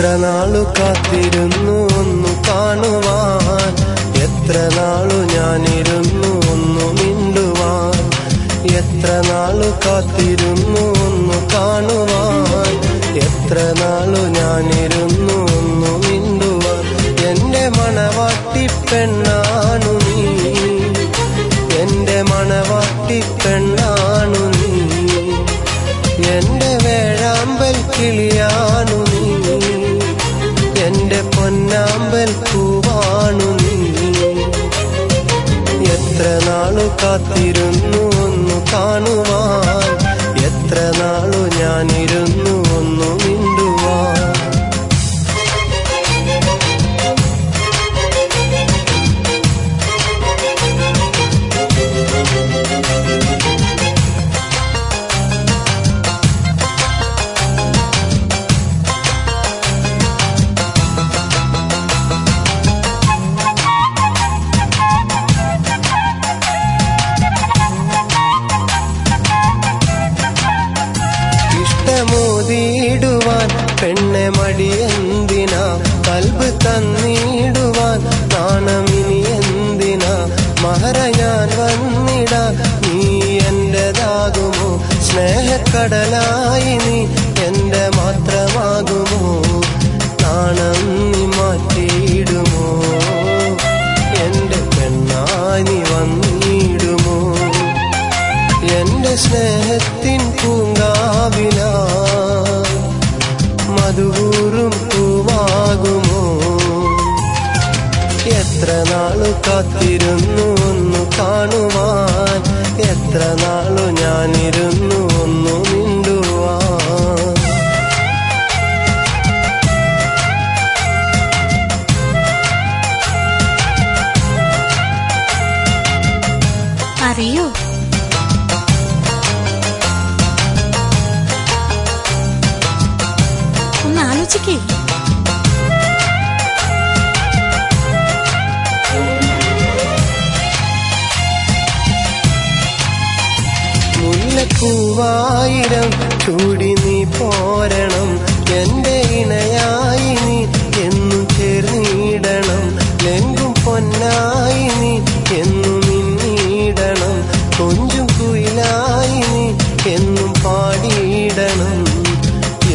എത്ര നാളു കാത്തിരുന്നു ഒന്നു കാണുവാൻ, എത്ര നാളു ഞാനിരുന്നു ഒന്നു മിണ്ടുവാൻ. എത്ര നാളു കാത്തിരുന്നു ഒന്നു കാണുവാൻ, എത്ര നാളു ഞാനിരുന്നു ഒന്നു മിണ്ടുവാൻ. എന്റെ മണവാട്ടി പെണ്ണാണു നീ, എന്റെ മണവാട്ടി പെണ്ണാണു നീ, എന്റെ വേഴാമ്പൽ കിളിയാണു നീ, എന്റെ പൊന്നാമ്പൽ പൂവാണു നീ. എത്ര നാളു കാത്തിരുന്നു ഒന്നു കാണുവാൻ, എത്ര നാളു ഞാനിരുന്നു ഒന്നു മിണ്ടുവാൻ. മോദിടുവാൻ പെണ്ണെ മടിയെന്തിനാ, കൽബ് തന്നിടുവാൻ നാണമിനി എന്തിനാ. മഹറ ഞാൻ വന്നിടാ, നീ എന്റേതാകുമോ, സ്നേഹക്കടലായി നീ എന്റെ മാത്രമാകുമോ. നാണം നീ മാറ്റിയിടുമോ, എന്റെ പെണ്ണായി നീ വന്നിടുമോ. എന്റെ സ്നേഹത്തിൻ പൂങ്കാവില മധുകൂറും പൂവാകുമോ. എത്ര നാളു കാത്തിരുന്നു ഒന്നു കാണുവാൻ, എത്ര നാളു ഞാനിരുന്നു ഒന്നു മിണ്ടുവാൻ. അറിയോ ആലോചിക്കേ. മുല്ലപ്പൂവായിരം ചൂടി നീ പോരണം, എന്റെ ഇണയായി നീ എന്നു ചേർന്നിടണം. ലെങ്കും പൊന്നായി നീ എന്നു മിന്നിടണം, കൊഞ്ചും കുയിലായി നീ എന്നും പാടിയിടണം.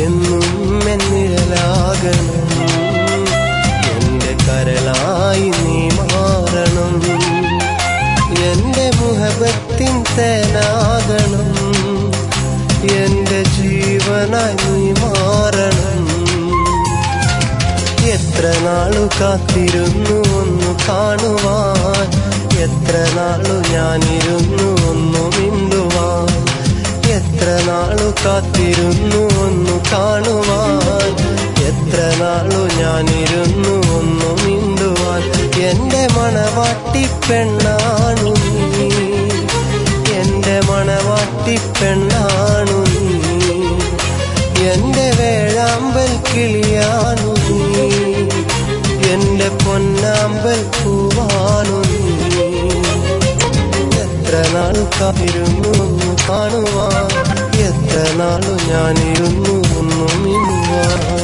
എന്നും എന്നിഴലാകണം, എന്റെ കരളായി നീ മാറണം. എന്റെ മുഹബത്തിൻ തേനാകണം, എന്റെ ജീവനായി നീ മാറണം. എത്ര നാളു കാത്തിരുന്നു ഒന്നു കാണുവാൻ, എത്ര നാളു ഞാനിരുന്നു ഒന്നു മിണ്ടുവാൻ. എത്ര നാളു കാത്തിരുന്നു ഒന്നു കാണുവാൻ, എത്ര നാളു ഞാനിരുന്നു ഒന്നു മിണ്ടുവാൻ. എന്റെ മണവാട്ടി പെണ്ണാണു നീ, എന്റെ മണവാട്ടി പെണ്ണാണു നീ, എന്റെ വേഴാമ്പൽ കിളിയാണു നീ, എന്റെ പൊന്നാമ്പൽ പൂവാണു നീ. എത്ര നാളു കാത്തിരുന്നു ഒന്നു കാണുവാൻ, എത്ര നാളു ഞാനിരുന്നു ഒന്നു മിണ്ടുവാൻ.